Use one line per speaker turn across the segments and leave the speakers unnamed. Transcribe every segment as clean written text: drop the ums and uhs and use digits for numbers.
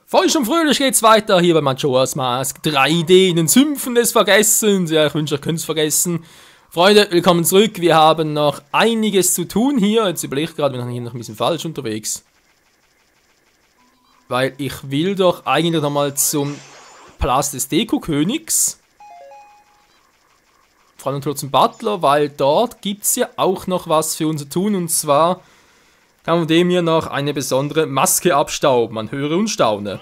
Feucht und fröhlich geht's weiter hier bei Majora's Mask 3D in den Sümpfen des Vergessens. Ja, ich wünsche, ihr könnt es vergessen. Freunde, willkommen zurück. Wir haben noch einiges zu tun hier. Jetzt überlege ich gerade, wir sind hier noch ein bisschen falsch unterwegs. Weil ich will doch eigentlich nochmal zum Palast des Deko-Königs. Vor allem zum Butler, weil dort gibt es ja auch noch was für uns zu tun. Und zwar kann man dem hier noch eine besondere Maske abstauben. Man höre und staune.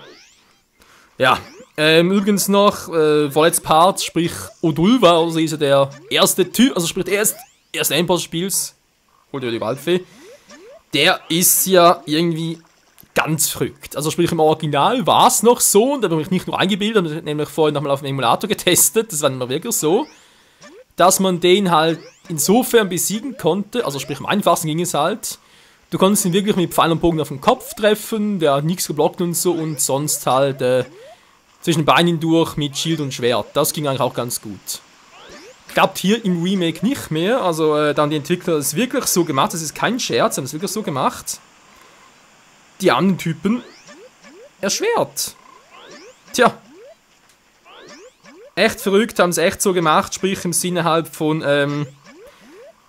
Ja, übrigens noch, vorletztes Part, sprich Odulva, also ist ja der erste Typ, also sprich der erste Endboss des Spiels, holt ja die Waldfee, der ist ja irgendwie ganz verrückt. Also sprich im Original war es noch so, und da habe ich nicht nur eingebildet, sondern nämlich vorhin nochmal auf dem Emulator getestet, das war dann wirklich so, dass man den halt insofern besiegen konnte, also sprich am einfachsten ging es halt, du konntest ihn wirklich mit Pfeil und Bogen auf den Kopf treffen, der hat nichts geblockt und so, und sonst halt zwischen den Beinen durch mit Schild und Schwert. Das ging eigentlich auch ganz gut. Klappt hier im Remake nicht mehr, also dann die Entwickler es wirklich so gemacht, das ist kein Scherz, haben es wirklich so gemacht. Die anderen Typen erschwert. Tja. Echt verrückt, haben es echt so gemacht, sprich im Sinne halt von,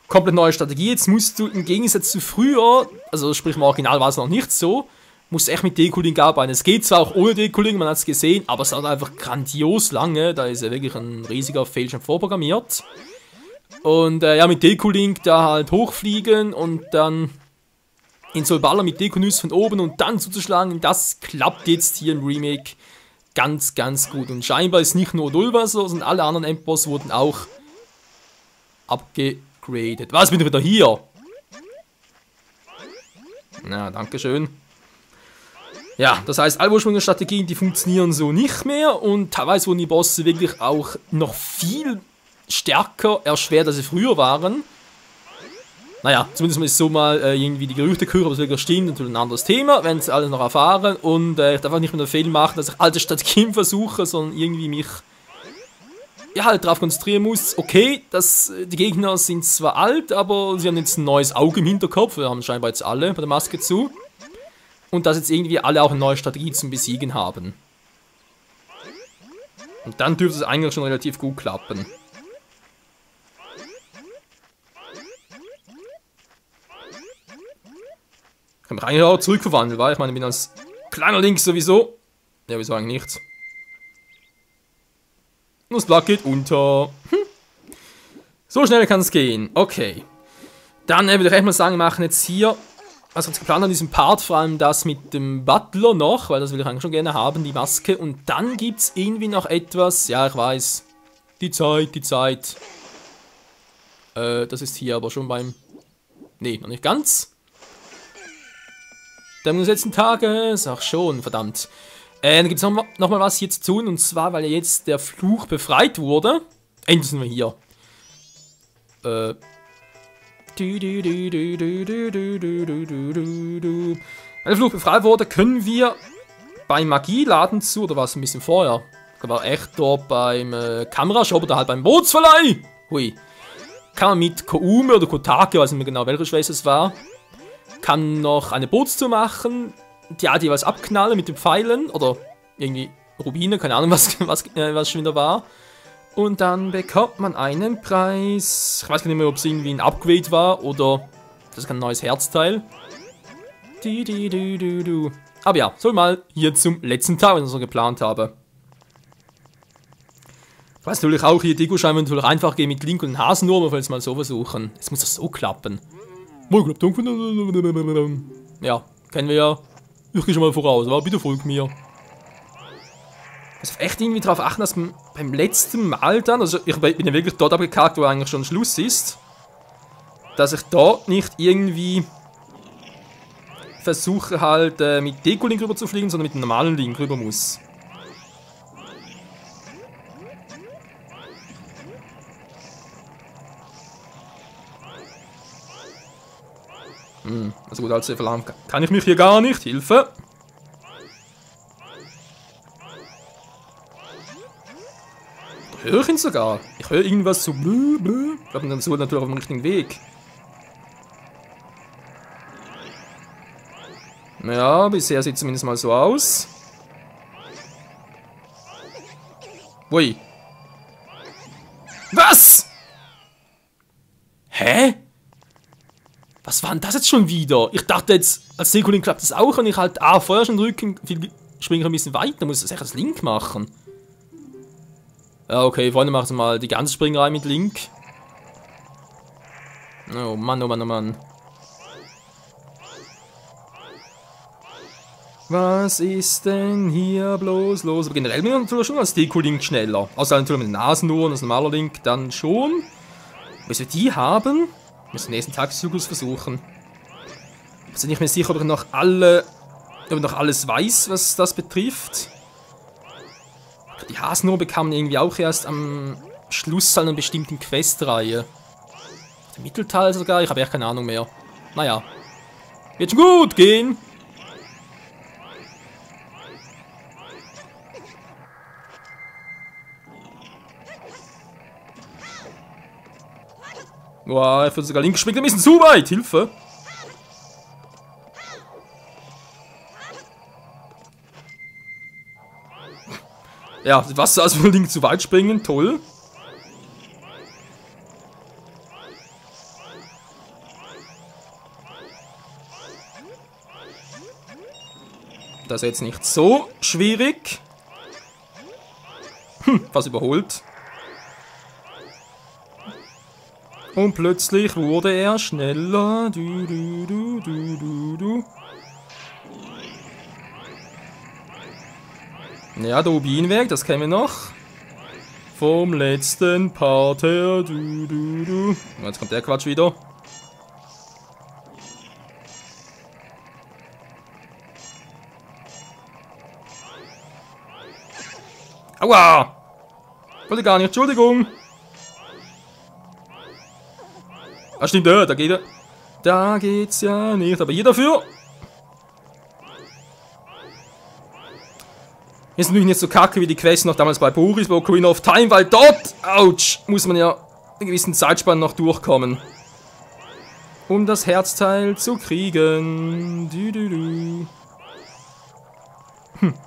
komplett neue Strategie. Jetzt musst du im Gegensatz zu früher, also sprich im Original war es noch nicht so, musst echt mit Deco-Link arbeiten. Es geht zwar auch ohne Deco-Link, man hat es gesehen, aber es dauert einfach grandios lange. Da ist ja wirklich ein riesiger Fail schon vorprogrammiert. Und ja, mit Deco-Link da halt hochfliegen und dann in so Baller mit Dekonüs von oben und dann zuzuschlagen, das klappt jetzt hier im Remake ganz, ganz gut. Und scheinbar ist nicht nur Odulva so, sondern alle anderen Endboss wurden auch abgegradet. Was, bin ich wieder hier? Na, dankeschön. Ja, das heißt, alle ursprünglichen Strategien, die funktionieren so nicht mehr, und teilweise wurden die Bosse wirklich auch noch viel stärker erschwert, als sie früher waren. Naja, zumindest mal ist so mal irgendwie die Gerüchte hören, ob es wirklich stimmt, natürlich ein anderes Thema, wenn sie alles noch erfahren, und ich darf auch nicht mehr den Fehler machen, dass ich alte Strategien versuche, sondern irgendwie mich ja halt darauf konzentrieren muss. Okay, die Gegner sind zwar alt, aber sie haben jetzt ein neues Auge im Hinterkopf, wir haben scheinbar jetzt alle bei der Maske zu. Und dass jetzt irgendwie alle auch eine neue Strategie zum Besiegen haben. Und dann dürfte es eigentlich schon relativ gut klappen. Ich kann mich eigentlich auch zurückverwandeln, weil ich meine, ich bin als kleiner Link sowieso. Ja, wieso eigentlich nichts? Und das Blatt geht unter. So schnell kann es gehen. Okay. Dann würde ich echt mal sagen, wir machen jetzt hier, also jetzt geplant an diesem Part, vor allem das mit dem Butler noch, weil das will ich eigentlich schon gerne haben, die Maske. Und dann gibt es irgendwie noch etwas, ja, ich weiß, die Zeit. Das ist hier aber schon beim, nee, noch nicht ganz. Der letzten Tage, sag schon, verdammt. Dann gibt es noch mal was hier zu tun, und zwar, weil ja jetzt der Fluch befreit wurde. Endlich sind wir hier. Wenn der Fluch befreit wurde, können wir beim Magieladen zu, oder war es ein bisschen vorher? Das war echt dort beim Kamerashop oder halt beim Bootsverleih. Hui. Kann man mit Koume oder Kotake, weiß nicht mehr genau, welche Schwester es war, kann noch eine Bootstour machen, die halt jeweils abknallen mit den Pfeilen, oder irgendwie Rubine, keine Ahnung, was schon wieder war. Und dann bekommt man einen Preis. Ich weiß gar nicht mehr, ob es irgendwie ein Upgrade war oder das ist ein neues Herzteil. Aber ja, so mal hier zum letzten Teil, was ich so geplant habe. Ich weiß natürlich auch, hier Deko-Schein natürlich einfach gehen mit Link und Hasen nur, aber ich will jetzt mal so versuchen. Jetzt muss das so klappen. Ja, kennen wir ja. Ich gehe schon mal voraus, aber bitte folgt mir. Ich muss echt irgendwie darauf achten, dass man beim letzten Mal dann, also ich bin ja wirklich dort abgekackt, wo eigentlich schon Schluss ist, dass ich dort nicht irgendwie versuche halt mit Deko-Link rüber zu fliegen, sondern mit einem normalen Link rüber muss. Also gut, als verlangen kann ich mich hier gar nicht. Hilfe! Höre ich ihn sogar? Ich höre irgendwas so blö, blö. Ich glaube, dann so natürlich auf dem richtigen Weg. Ja, bisher sieht es zumindest mal so aus. Ui. Was? Hä? Was war denn das jetzt schon wieder? Ich dachte jetzt, als Deco-Link klappt das auch und ich halt Feuer schon drücken, springe ein bisschen weiter, muss ich das echt als Link machen. Ja, okay, Freunde, machen wir mal die ganze Springerei mit Link. Oh Mann, oh Mann, oh Mann. Was ist denn hier bloß los? Aber generell bin ich natürlich schon als Deco-Link schneller. Außer natürlich mit den Nasenuhren, als normaler Link dann schon. Bis wir die haben, müssen wir nächsten Tageszyklus versuchen. Ich bin nicht mehr sicher, ob ich noch alles weiß, was das betrifft. Die Hasenuhr bekamen irgendwie auch erst am Schluss einer bestimmten Questreihe. Der Mittelteil sogar, ich habe echt keine Ahnung mehr. Naja. Wird schon gut gehen. Boah, er wird sogar links gespringt, ein bisschen zu weit. Hilfe. Ja, was also wohl links zu weit springen, toll. Das ist jetzt nicht so schwierig. Fast überholt. Und plötzlich wurde er schneller. Ja, der Rubinweg, das kennen wir noch. Vom letzten Part her. Jetzt kommt der Quatsch wieder. Aua! Wollte gar nicht, Entschuldigung. Ah, stimmt, da geht er. Da geht's ja nicht, aber hier dafür. Ist natürlich nicht so kacke wie die Quest noch damals bei Boris, bei Ocarina of Time, weil dort, ouch, muss man ja einen gewissen Zeitspann noch durchkommen. Um das Herzteil zu kriegen.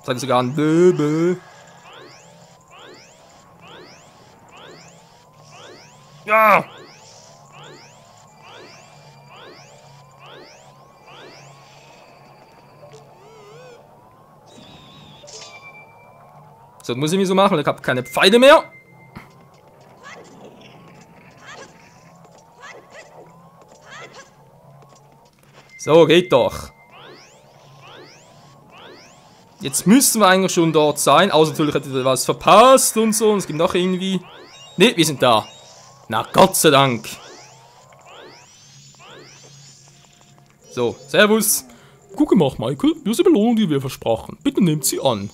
Sag ich sogar ein Böbel. Ja! So, muss ich mir so machen, ich habe keine Pfeile mehr. So, geht doch. Jetzt müssten wir eigentlich schon dort sein, außer natürlich hätte ich was verpasst und so. Und es gibt noch irgendwie... Ne, wir sind da. Na, Gott sei Dank. So, servus. Gut gemacht, Michael. Das ist die Belohnung, die wir versprachen. Bitte nehmt sie an.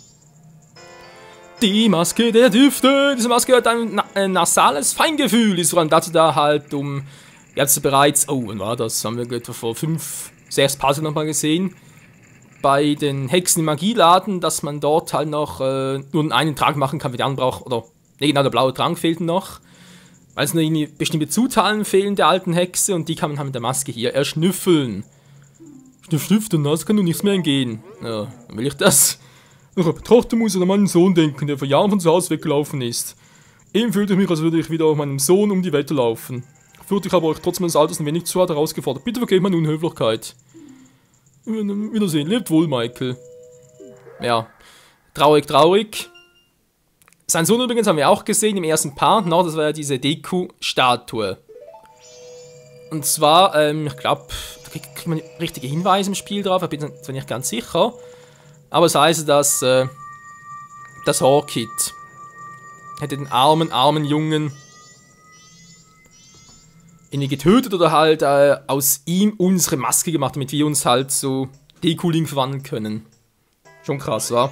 Die Maske der Düfte. Diese Maske hat ein nasales Feingefühl. Ist vor allem dazu da halt, um... Jetzt bereits... Oh, wann war das? Haben wir etwa vor 5, 6 Puzzle nochmal gesehen. Bei den Hexen im Magieladen, dass man dort halt noch nur einen Trank machen kann, wie der andere braucht. Oder... Ne, genau, der blaue Trank fehlt noch. Weil es nur irgendwie bestimmte Zutaten fehlen der alten Hexe und die kann man halt mit der Maske hier erschnüffeln. Schnüffeln, das kann doch nichts mehr entgehen. Ja, dann will ich das. Noch betrachten muss ich an meinen Sohn denken, der vor Jahren von zu Hause weggelaufen ist. Eben fühlte ich mich, als würde ich wieder auf meinem Sohn um die Wette laufen. Fühlte ich aber euch trotz meines Alters ein wenig zu hart herausgefordert. Bitte vergebt meine Unhöflichkeit. Wiedersehen, lebt wohl, Michael. Ja, traurig, traurig. Sein Sohn übrigens haben wir auch gesehen im ersten Part, noch, das war ja diese Deku-Statue. Und zwar, ich glaube, da kriegt man richtige Hinweise im Spiel drauf, ich bin zwar nicht ganz sicher. Aber es heißt, dass das Orchid hätte den armen Jungen irgendwie getötet oder halt aus ihm unsere Maske gemacht, damit wir uns halt so Deku-Link verwandeln können. Schon krass, wa?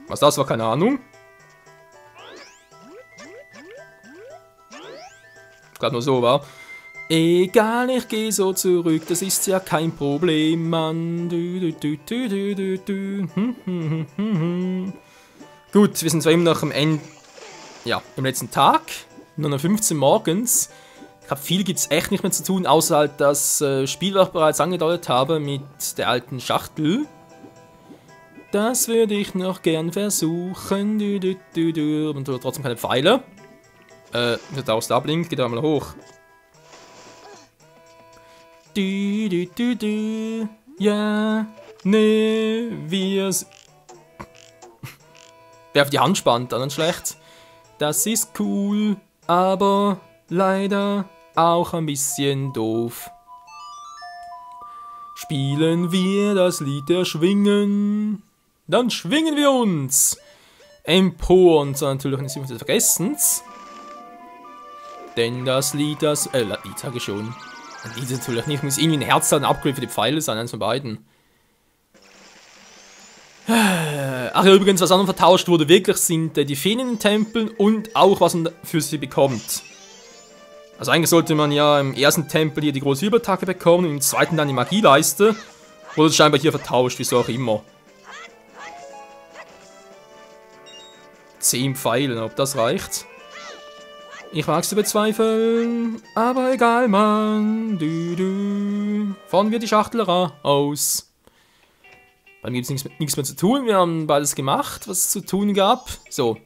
Was das war, keine Ahnung. Gerade nur so, war. Egal, ich gehe so zurück, das ist ja kein Problem, Mann. Gut, wir sind zwar immer noch am Ende, ja, im letzten Tag, nur noch 15 morgens. Ich glaube, viel gibt es echt nicht mehr zu tun, außer halt das Spiel, was ich bereits angedeutet habe, mit der alten Schachtel. Das würde ich noch gern versuchen. Und trotzdem keine Pfeile. Der Taus da blinkt, geht da mal hoch. Ja, nee, wer auf die Hand spannt, dann schlecht. Das ist cool, aber leider auch ein bisschen doof. Spielen wir das Lied der Schwingen, dann schwingen wir uns empor und so natürlich nicht immer vergessen's. Denn das Lied, Lied sage ich schon. Ein Lied natürlich nicht, muss irgendwie ein Herzteil ein Upgrade für die Pfeile sein, eins von beiden. Ach ja, übrigens, was anderes vertauscht wurde wirklich sind die Feen in den Tempeln und auch was man für sie bekommt. Also eigentlich sollte man ja im ersten Tempel hier die große Überattacke bekommen und im zweiten dann die Magieleiste. Wurde es scheinbar hier vertauscht, wieso auch immer. 10 Pfeilen, ob das reicht. Ich mag's zu bezweifeln, aber egal, Mann. Fahren wir die Schachtel raus. Dann gibt es nichts mehr zu tun. Wir haben beides gemacht, was es zu tun gab. So.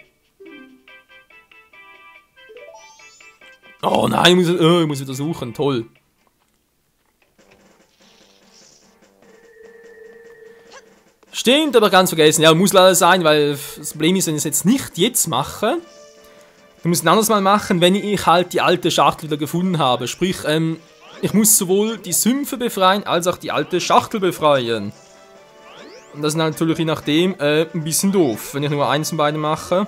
Oh nein, ich muss wieder suchen. Toll. Stimmt, aber ganz vergessen. Ja, muss leider sein, weil das Problem ist, wenn ich es jetzt nicht jetzt mache, ich muss es ein anderes Mal machen, wenn ich halt die alte Schachtel wieder gefunden habe. Sprich, ich muss sowohl die Sümpfe befreien, als auch die alte Schachtel befreien. Und das ist natürlich je nachdem ein bisschen doof, wenn ich nur eins von beiden mache.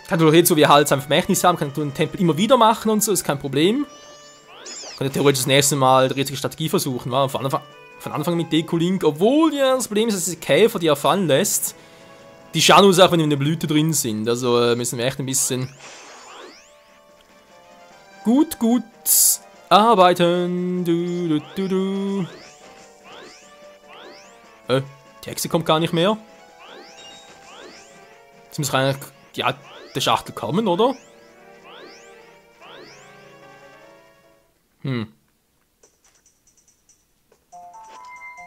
Kann natürlich jetzt, so wie halt sein Vermächtnis haben, kann ich den Tempel immer wieder machen und so, ist kein Problem. Kann ich theoretisch das nächste Mal die richtige Strategie versuchen, war von Anfang mit Deco-Link, obwohl ja das Problem ist, dass die Käfer, die er fallen lässt, die schauen uns auch, wenn wir in der Blüte drin sind. Also müssen wir echt ein bisschen gut arbeiten. Die Hexe kommt gar nicht mehr. Jetzt muss eigentlich die alte Schachtel kommen, oder?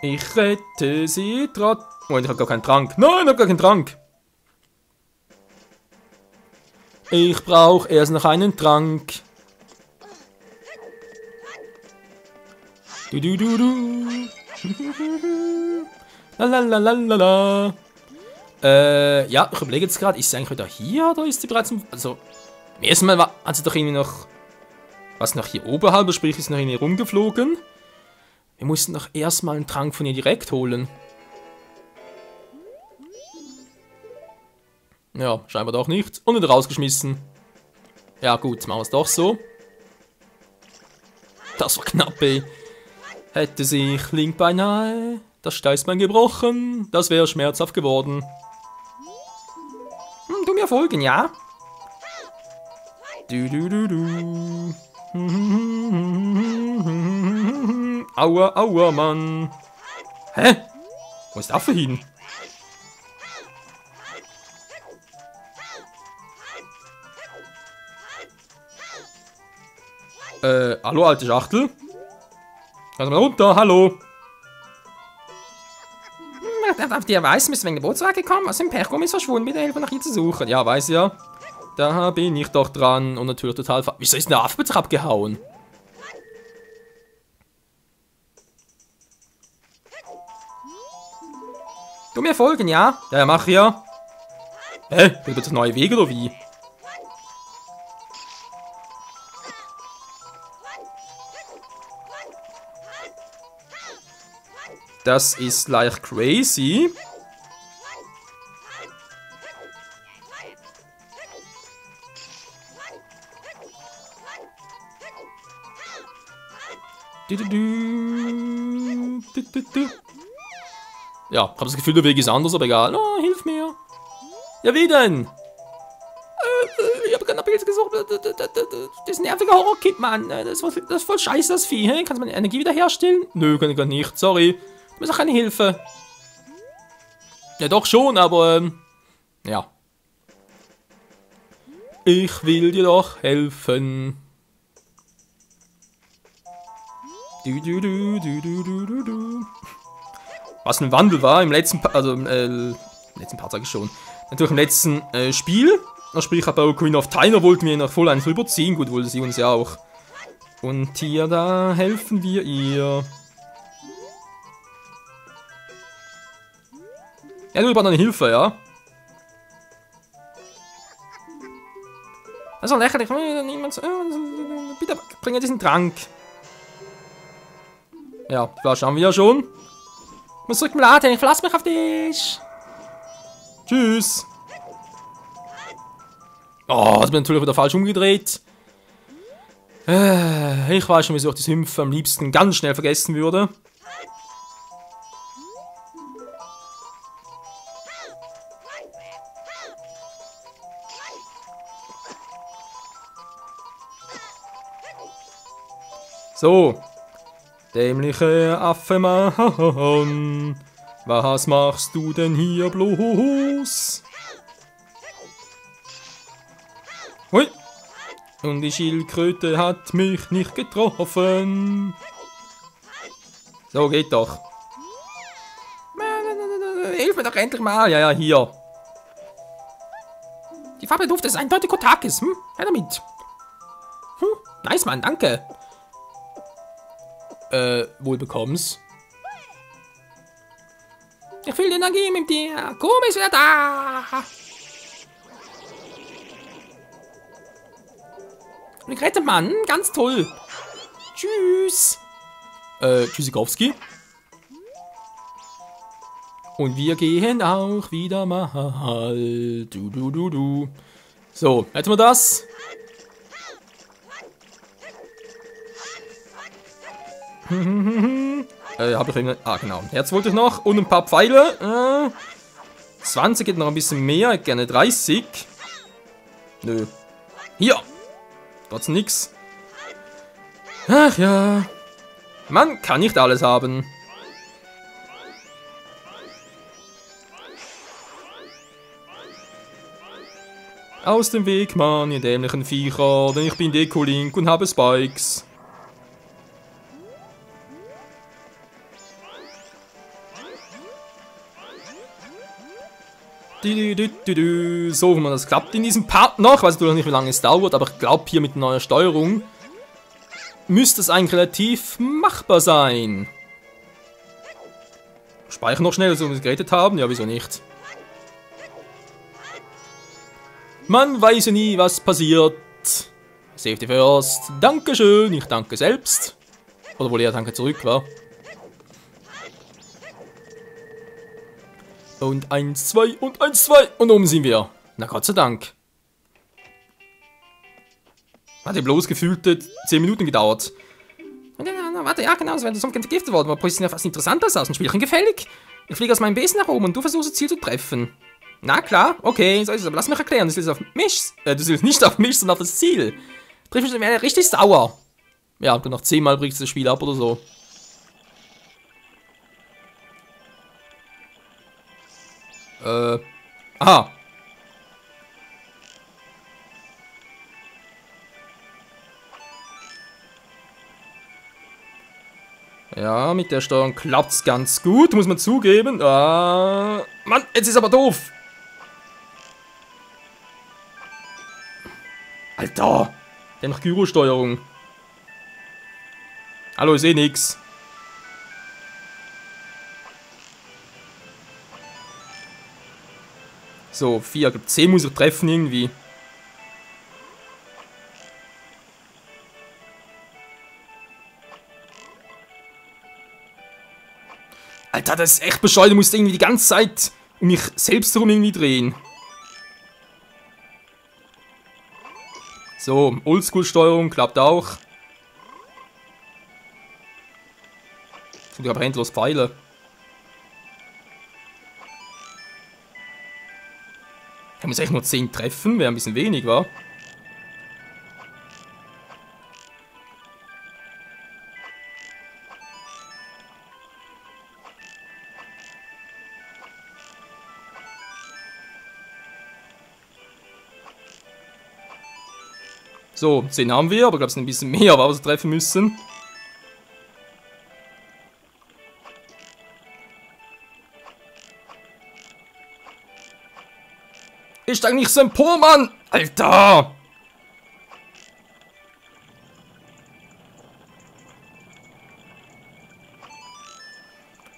Ich rette sie trotzdem. Moment, ich hab gar keinen Trank. Nein, ich hab gar keinen Trank. Ich brauche erst noch einen Trank. Lalalala. Ja, ich überlege jetzt gerade, ist sie eigentlich wieder hier oder ist sie bereits im... Also, im ersten Mal hat sie doch irgendwie noch... Was noch hier oberhalb, sprich, ist noch irgendwie rumgeflogen. Wir mussten doch erstmal einen Trank von ihr direkt holen. Ja, scheinbar doch nicht. Und wieder rausgeschmissen. Ja gut, machen wir es doch so. Das war knapp, ey. Hätte sich Link beinahe das Steißbein gebrochen, das wäre schmerzhaft geworden. Du mir folgen, ja? Aua, aua, Mann. Hä? Wo ist der Affe hin? Hallo, alte Schachtel? Kannst du mal runter, hallo? Auf der Weiß müssen wegen der Bootswaage kommen, aus dem Pechgum ist verschwunden, bitte helfen nach ihr zu suchen. Ja, weiß ja. Da bin ich doch dran und natürlich total wieso ist der Affe bitte abgehauen? Du mir folgen, ja? Ja, mach ja. Hä? Wird das neue Wege oder wie? Das ist leicht crazy. Ja, ich habe das Gefühl, der Weg ist anders, aber egal. Oh, hilf mir. Ja, wie denn? Ich habe gerade nach Pilze gesucht. Das nervige Horror-Kit, Mann. Das ist voll scheiße, das Vieh. Kannst du meine Energie wiederherstellen? Nö, kann ich gar nicht. Sorry. Du bist auch keine Hilfe. Ja, doch schon, aber... ja. Ich will dir doch helfen. was ein Wandel war im letzten Part, also im letzten Part sage ich schon. Natürlich im letzten Spiel. Sprich, bei Ocarina of Time wollten wir noch voll eins rüberziehen. Gut, wollte sie uns ja auch. Und hier, da helfen wir ihr. Ja, du brauchst eine Hilfe, ja? Also lächerlich. Bitte bringe diesen Trank. Ja, die Flasche haben wir ja schon. Ich muss zurück im Laden, ich verlasse mich auf dich. Tschüss. Oh, das bin natürlich wieder falsch umgedreht. Ich weiß schon, wieso ich das Hüpfen am liebsten ganz schnell vergessen würde. So. Dämliche Affenmann. Was machst du denn hier bloß? Hui. Und die Schildkröte hat mich nicht getroffen. So, geht doch. Hilf mir doch endlich mal. Ja, ja, hier. Die Farbe Duft ist eindeutig Kotakis. Ja, damit. Nice, Mann, danke. Wohl bekomm's. Ich fühle die Energie mit dir. Komm, ist wieder da. Und gerettet, Mann. Ganz toll. Tschüss. Tschüssikowski. Und wir gehen auch wieder mal. Du. So, hätten wir das. Habe ich irgendwie... Ah, genau. Herz wollte ich noch. Und ein paar Pfeile. 20 geht noch ein bisschen mehr. Gerne 30. Nö. Hier. Trotzdem nix. Ach ja. Man kann nicht alles haben. Aus dem Weg, Mann, ihr dämlichen Viecher. Denn ich bin Dekolink und habe Spikes. So, wenn man das klappt in diesem Part noch, weiß natürlich nicht, wie lange es dauert, aber ich glaube, hier mit neuer Steuerung müsste es eigentlich relativ machbar sein. Speichern noch schnell, so wie wir es geredet haben. Ja, wieso nicht? Man weiß ja nie, was passiert. Safety first. Dankeschön, ich danke selbst. Oder wohl eher danke zurück, wa? Und 1, 2 und 1, 2. Und oben sind wir. Na Gott sei Dank. Hat ja bloß gefühlte 10 Minuten gedauert. Warte, ja genau, es wäre sonst vergiftet worden. Aber sieht ja fast interessanter aus. Ein Spielchen gefällig. Ich fliege aus meinem Besen nach oben und du versuchst das Ziel zu treffen. Na klar, okay, so ist es. Aber lass mich erklären. Du zielst auf mich. Du zielst nicht auf mich, sondern auf das Ziel. Triffst du wäre richtig sauer. Ja, dann noch 10 Mal brichst du das Spiel ab oder so. Aha. Ja, mit der Steuerung klappt's ganz gut, muss man zugeben. Mann, jetzt ist aber doof. Alter, der noch Gyro-Steuerung. Hallo, ich seh nix. So, 4, 10 muss ich treffen irgendwie. Alter, das ist echt bescheuert. Du musst irgendwie die ganze Zeit um mich selbst herum irgendwie drehen. So, Oldschool-Steuerung klappt auch. Ich habe endlos Pfeile. Ich muss echt nur 10 treffen, wäre ein bisschen wenig, wa? So, 10 haben wir, aber ich glaube, es sind ein bisschen mehr, aber wir treffen müssen. Ich steig nicht so empor, Mann! Alter!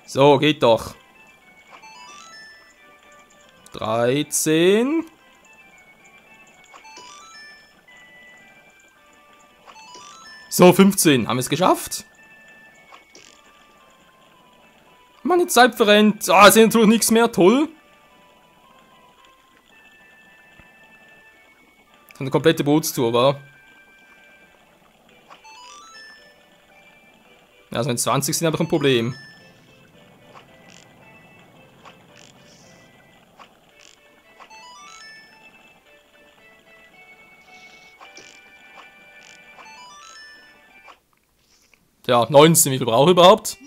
So, geht doch. 13. So, 15. Haben wir es geschafft? Mann, die Zeit verrennt. Ah, ist natürlich nichts mehr. Toll. Eine komplette Bootstour, war. Ja, also wenn 20 sind, einfach ein Problem. Ja, 19, wie viel brauche ich überhaupt?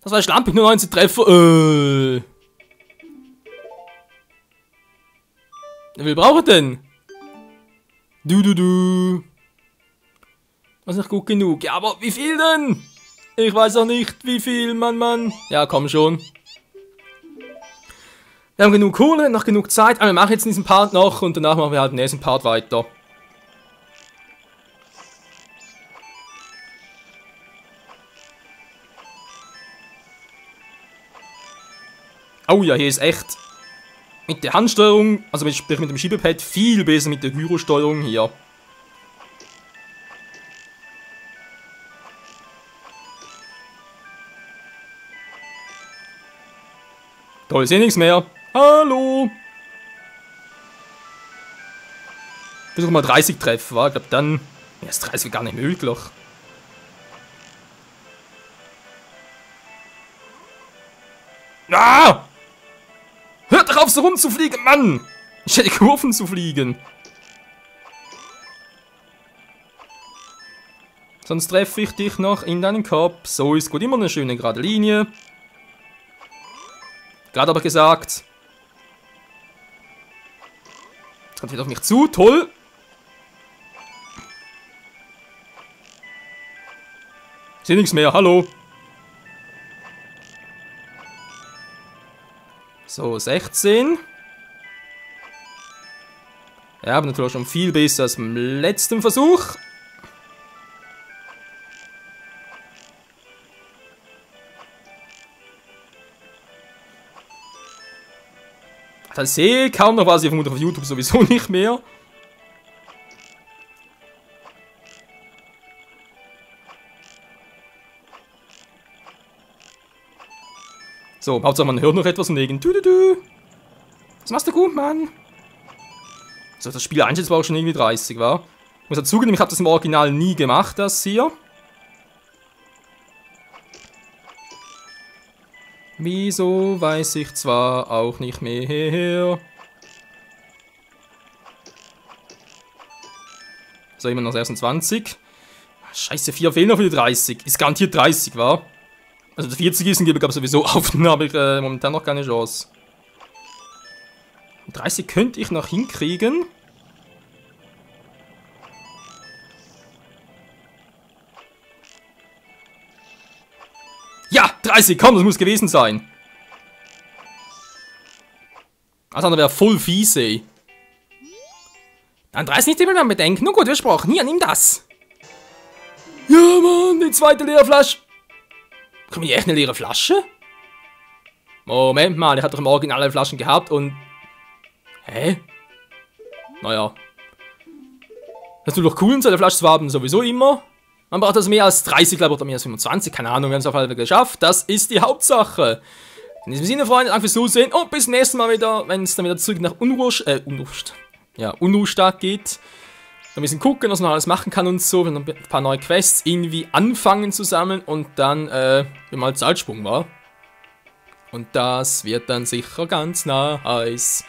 Das war schlampig, nur 19 Treffer. Wie viel brauche ich denn? Was ist nicht gut genug? Ja, aber wie viel denn? Ich weiß auch nicht, wie viel, Mann. Ja, komm schon. Wir haben genug Kohle, noch genug Zeit. Aber wir machen jetzt diesen Part noch und danach machen wir halt den nächsten Part weiter. Oh ja, hier ist echt mit der Handsteuerung, also sprich mit dem Schiebepad, viel besser mit der Gyrosteuerung hier. Toll, ich sehe nichts mehr. Hallo! Versuch mal 30 Treffer, wa? Ich glaube dann ist 30 gar nicht möglich. Ah! Hört doch auf, so rumzufliegen, Mann! Ich hätte Kurven zu fliegen. Sonst treffe ich dich noch in deinen Kopf. So ist gut, immer eine schöne gerade Linie. Gerade aber gesagt. Jetzt kommt wieder auf mich zu, toll. Ich sehe nichts mehr, hallo. So, 16. Ja, aber natürlich schon viel besser als beim letzten Versuch. Da sehe ich kaum noch was, ich vermute auf YouTube sowieso nicht mehr. So, Hauptsache man hört noch etwas von wegen. Das machst du gut, Mann. So, das Spiel einschätzt war auch schon irgendwie 30, war. Ich muss dazu zugeben, ich habe das im Original nie gemacht, das hier. Wieso weiß ich zwar auch nicht mehr. So, immer noch 26. Scheiße, 4 fehlen noch für die 30. Ist garantiert 30, war. Also der 40 ist, gebe ich aber sowieso auf, dann habe ich momentan noch keine Chance. 30 könnte ich noch hinkriegen. Ja, 30, komm, das muss gewesen sein. Das andere wäre voll fies, ey. Dann 30 nicht immer mehr bedenken. Nur gut, versprochen. Hier, nimm das. Ja, Mann, die zweite leere Flasche. Kriegen wir echt eine leere Flasche? Moment mal, ich hatte doch im Original alle Flaschen gehabt und... Hä? Naja. Das ist doch cool, so eine Flasche zu haben, sowieso immer. Man braucht also mehr als 30, glaube ich, oder mehr als 25, keine Ahnung, wir haben es auf jeden Fall geschafft. Das ist die Hauptsache. In diesem Sinne, Freunde, danke fürs Zusehen und bis zum nächsten Mal wieder, wenn es dann wieder zurück nach Unruhestadt geht. Ein bisschen gucken, was man alles machen kann und so, wenn ein paar neue Quests irgendwie anfangen zu sammeln und dann, wenn mal Zeitsprung war. Und das wird dann sicher ganz nice.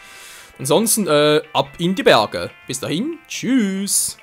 Ansonsten, ab in die Berge. Bis dahin, tschüss.